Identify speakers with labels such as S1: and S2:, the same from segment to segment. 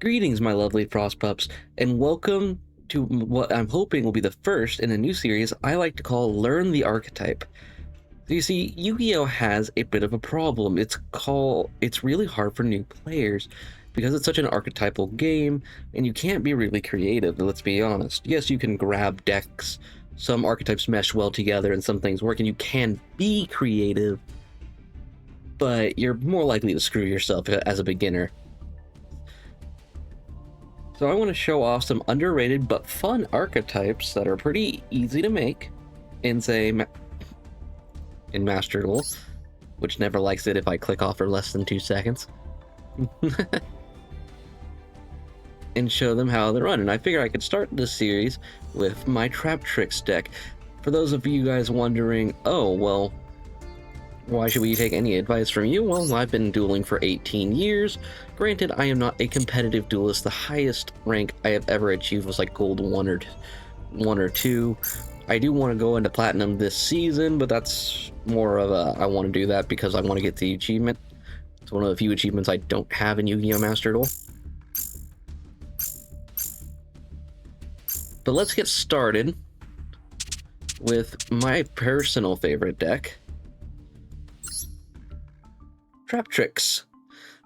S1: Greetings, my lovely frost pups, and welcome to what I'm hoping will be the first in a new series I like to call Learn the Archetype. So you see, Yu-Gi-Oh has a bit of a problem. It's really hard for new players because it's such an archetypal game, and you can't be really creative, let's be honest. Yes, you can grab decks, some archetypes mesh well together, and some things work, and you can be creative, but you're more likely to screw yourself as a beginner. So I want to show off some underrated but fun archetypes that are pretty easy to make in, say, in Master Duel, which never likes it if I click off for less than 2 seconds. And show them how they run. And I figure I could start this series with my Traptrix deck. For those of you guys wondering, oh, well, why should we take any advice from you? Well, I've been dueling for 18 years. Granted, I am not a competitive duelist. The highest rank I have ever achieved was like gold 1 or 2. I do want to go into platinum this season, but that's more of a, I want to do that because I want to get the achievement. It's one of the few achievements I don't have in Yu-Gi-Oh! Master Duel. But let's get started with my personal favorite deck, Traptrix.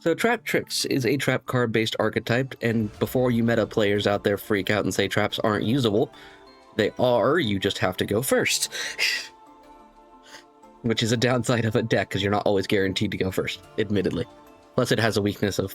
S1: So Traptrix is a trap card based archetype, and before you meta players out there freak out and say traps aren't usable, they are, you just have to go first. Which is a downside of a deck, because you're not always guaranteed to go first, admittedly. Plus it has a weakness of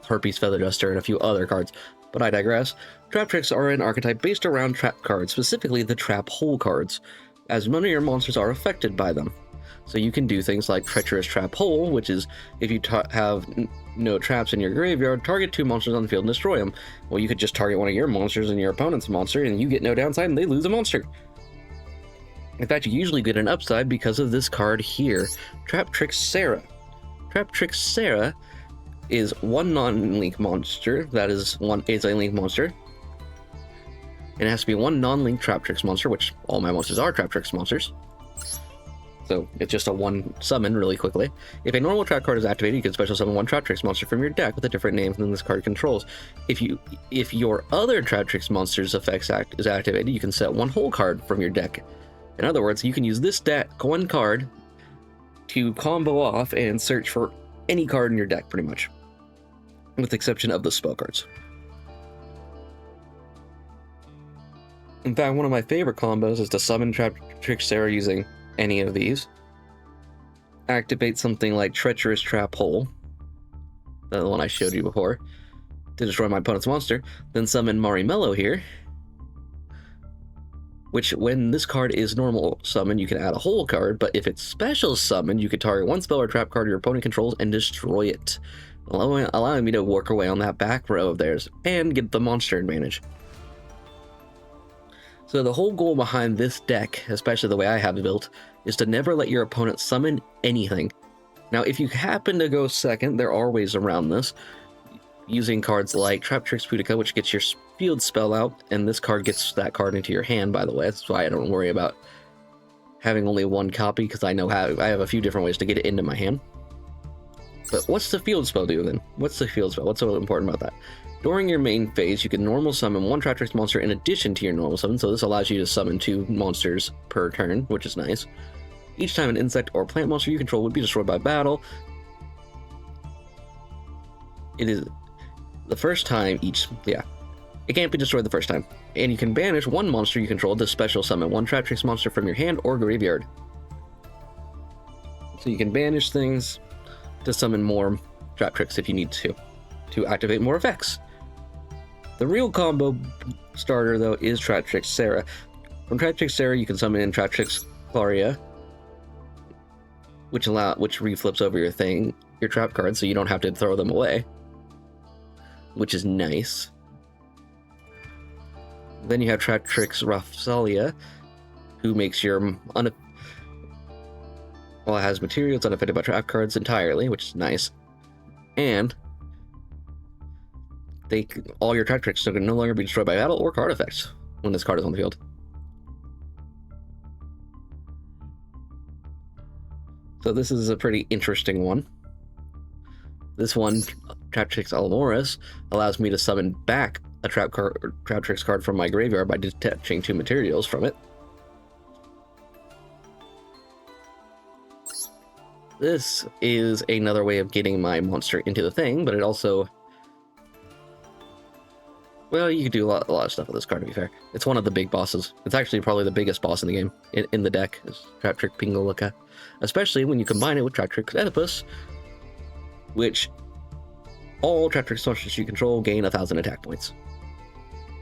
S1: Harpy's Feather Duster and a few other cards, but I digress. Traptrix are an archetype based around trap cards, specifically the trap hole cards, as none of your monsters are affected by them. So you can do things like Treacherous Trap Hole, which is if you have no traps in your graveyard, target 2 monsters on the field and destroy them. Well, you could just target one of your monsters and your opponent's monster, and you get no downside and they lose a monster. In fact, you usually get an upside because of this card here, Traptrix Sarah. Traptrix Sarah is one non-link monster, that is a link monster. And it has to be one non-link Traptrix monster, which all my monsters are Traptrix monsters. So it's just a 1 summon really quickly. If a normal trap card is activated, you can special summon 1 Traptrix monster from your deck with a different name than this card controls. If your other Traptrix monster's effects is activated, you can set 1 whole card from your deck. In other words, you can use this deck 1 card to combo off and search for any card in your deck, pretty much, with the exception of the spell cards. In fact, one of my favorite combos is to summon Traptrix Sarah using any of these, activate something like Treacherous Trap Hole, the one I showed you before, to destroy my opponent's monster, then summon Marimello here, which when this card is normal summon, you can add a whole card, but if it's special summon, you could target 1 spell or trap card your opponent controls and destroy it, allowing me to work away on that back row of theirs and get the monster advantage. So the whole goal behind this deck, especially the way I have it built, is to never let your opponent summon anything. Now, if you happen to go second, there are ways around this, using cards like Traptrix Pudica, which gets your field spell out, and this card gets that card into your hand, by the way. That's why I don't worry about having only 1 copy, because I know I have a few different ways to get it into my hand. But what's the field spell do then? What's the field spell? What's so important about that? During your main phase, you can normal summon 1 Traptrix monster in addition to your normal summon, so this allows you to summon 2 monsters per turn, which is nice. Each time an insect or plant monster you control would be destroyed by battle, it is the first time it can't be destroyed the first time. And you can banish 1 monster you control to special summon 1 Traptrix monster from your hand or graveyard. So you can banish things to summon more Traptrix if you need to activate more effects. The real combo starter, though, is Traptrix Sarah. From Traptrix Sarah, you can summon in Traptrix Claria, which reflips over your trap cards, so you don't have to throw them away, which is nice. Then you have Traptrix Raphalia, who makes your it has materials unaffected by trap cards entirely, which is nice. And all your Traptrix can no longer be destroyed by battle or card effects when this card is on the field. So this is a pretty interesting one. This one Traptrix Alamoris allows me to summon back a Traptrix card from my graveyard by detaching 2 materials from it. This is another way of getting my monster into the thing, but it also... Well, you can do a lot of stuff with this card, to be fair. It's one of the big bosses. It's actually probably the biggest boss in the game, in the deck, is Traptrix Pingaloka. Especially when you combine it with Traptrix Oedipus, which all Traptrix monsters you control gain 1,000 attack points.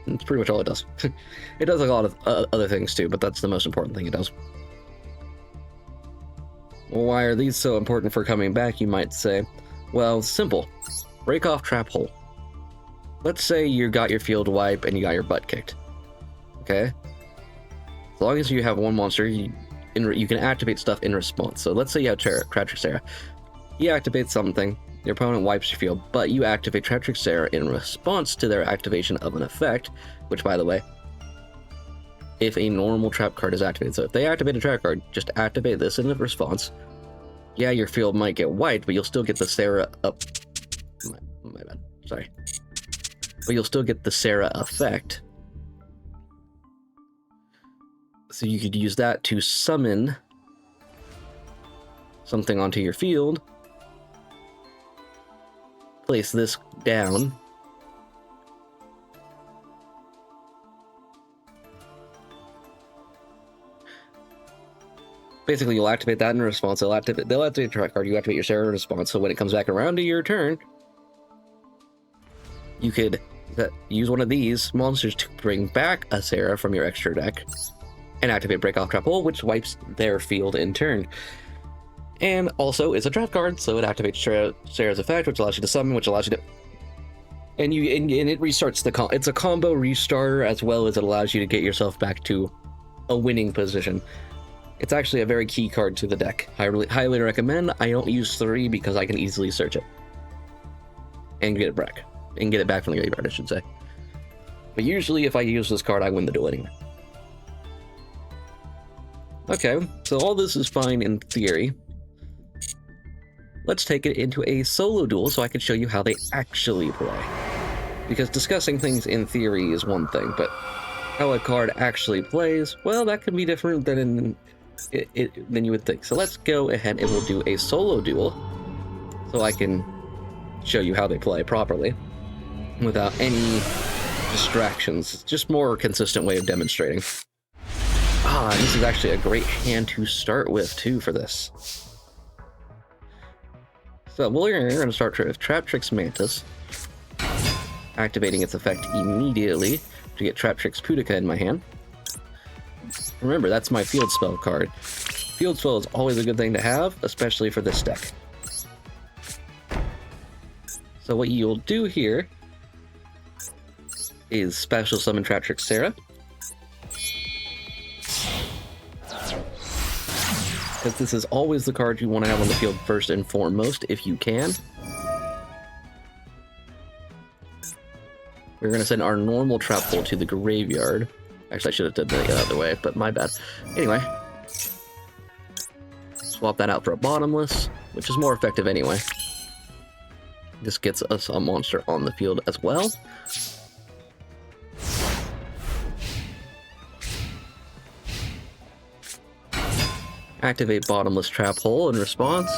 S1: That's pretty much all it does. It does a lot of other things too, but that's the most important thing it does. Well, why are these so important for coming back, you might say? Well, simple. Break off Trap Hole. Let's say you got your field wipe and you got your butt kicked. Okay? As long as you have one monster, you can activate stuff in response. So let's say you have Traptrix Era. You activate something, your opponent wipes your field, but you activate Traptrix Era in response to their activation of an effect, which, by the way, if a normal trap card is activated. So if they activate a trap card, just activate this in response. Yeah, your field might get wiped, but you'll still get the Sarah up. My bad. Sorry. But you'll still get the Sarah effect. So you could use that to summon something onto your field. Place this down. Basically, you'll activate that in response. They'll activate a track card. You activate your Sarah in response. So when it comes back around to your turn, you could use one of these monsters to bring back a Sarah from your extra deck and activate Break Off Trap Hole, which wipes their field in turn. And also, it's a trap card, so it activates Sarah's effect, which allows you to summon, which allows you to... And it restarts the it's a combo restarter, as well as it allows you to get yourself back to a winning position. It's actually a very key card to the deck. I highly recommend. I don't use 3 because I can easily search it and get it back. And get it back from the graveyard, I should say. But usually, if I use this card, I win the duel anyway. Okay, so all this is fine in theory. Let's take it into a solo duel so I can show you how they actually play. Because discussing things in theory is one thing, but how a card actually plays, well, that can be different than than you would think. So let's go ahead and we'll do a solo duel so I can show you how they play properly without any distractions. It's just more consistent way of demonstrating. This is actually a great hand to start with too for this. So we're going to start with Traptrix Mantis, activating its effect immediately to get Traptrix Pudica in my hand. Remember, that's my field spell card. Field spell is always a good thing to have, especially for this deck. So what you'll do here is special summon Traptrix Sarah. Because this is always the card you want to have on the field first and foremost, if you can. We're going to send our normal Trap Hole to the graveyard. Actually, I should have done it the other way, but my bad. Anyway. Swap that out for a Bottomless, which is more effective anyway. This gets us a monster on the field as well. Activate Bottomless Trap Hole in response.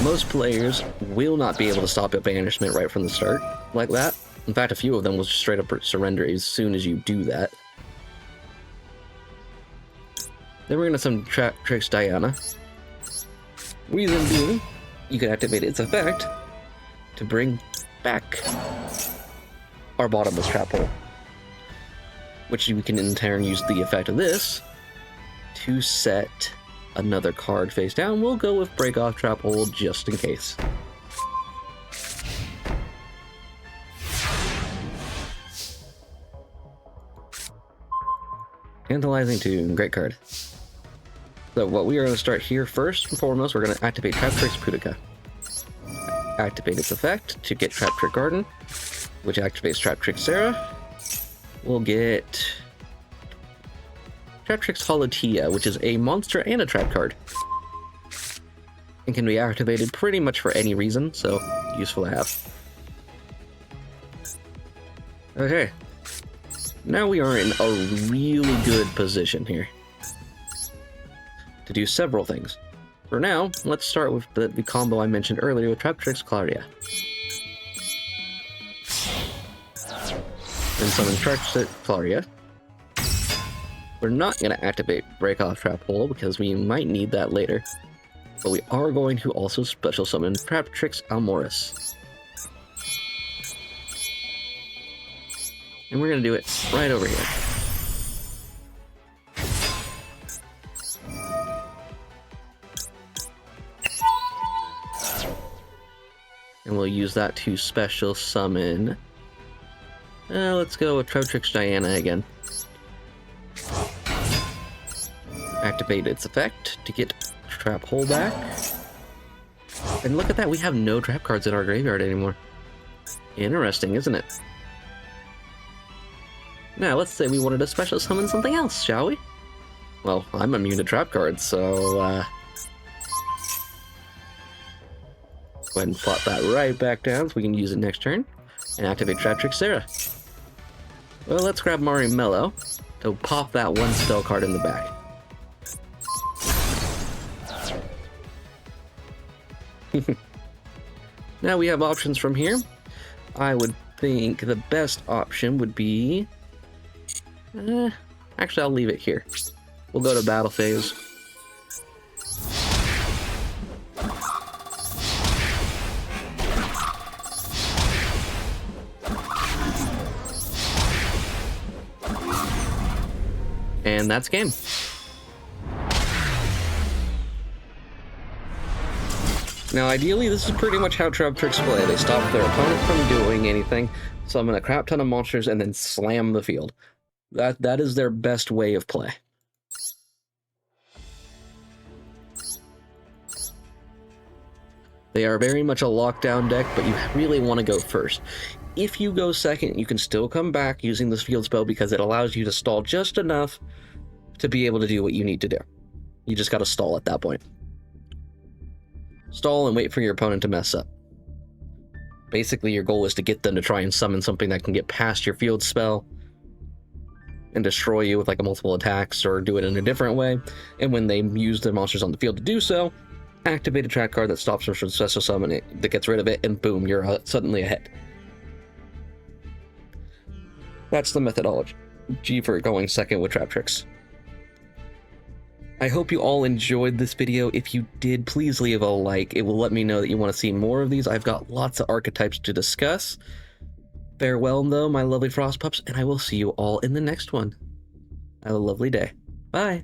S1: Most players will not be able to stop a banishment right from the start like that. In fact, a few of them will just straight up surrender as soon as you do that. Then we're going to summon Traptrix Diana. Reason being, you can activate its effect to bring back our Bottomless Trap Hole, which you can in turn use the effect of this to set another card face down. We'll go with Break Off Trap Hole just in case. Tantalizing Tune, great card. So what we are going to start here first and foremost, we're going to activate Traptrix Pudica. Activate its effect to get Traptrix Garden, which activates Traptrix Sarah. We'll get Traptrix Holotia, which is a monster and a trap card. And can be activated pretty much for any reason, so useful to have. Okay. Now we are in a really good position here to do several things. For now, let's start with the combo I mentioned earlier with Traptrix Claria. Then summon Traptrix Claria. We're not going to activate Break Off Trap Hole because we might need that later. But we are going to also special summon Traptrix Almoris. And we're going to do it right over here. And we'll use that to special summon. Let's go with Traptrix Diana again. Activate its effect to get Trap Hole back. And look at that, we have no trap cards in our graveyard anymore. Interesting, isn't it? Now, let's say we wanted to special summon something else, shall we? Well, I'm immune to trap cards, so, go ahead and plot that right back down so we can use it next turn. And activate Traptrix Sarah. Well, let's grab Mari Mello to pop that one spell card in the back. Now we have options from here. I would think the best option would be... actually, I'll leave it here. We'll go to battle phase. And that's game. Now, ideally, this is pretty much how Traptrix play. They stop their opponent from doing anything, summon a crap ton of monsters, and then slam the field. That is their best way of play. They are very much a lockdown deck, but you really want to go first. If you go second, you can still come back using this field spell because it allows you to stall just enough to be able to do what you need to do. You just got to stall at that point. Stall and wait for your opponent to mess up. Basically, your goal is to get them to try and summon something that can get past your field spell and destroy you with like a multiple attacks, or do it in a different way. And when they use their monsters on the field to do so, activate a track card that stops them from special summoning, that gets rid of it, and boom, you're suddenly ahead. That's the methodology for going second with Traptrix. I hope you all enjoyed this video. If you did, please leave a like. It will let me know that you want to see more of these. I've got lots of archetypes to discuss. Farewell, though, my lovely frost pups, and I will see you all in the next one. Have a lovely day. Bye.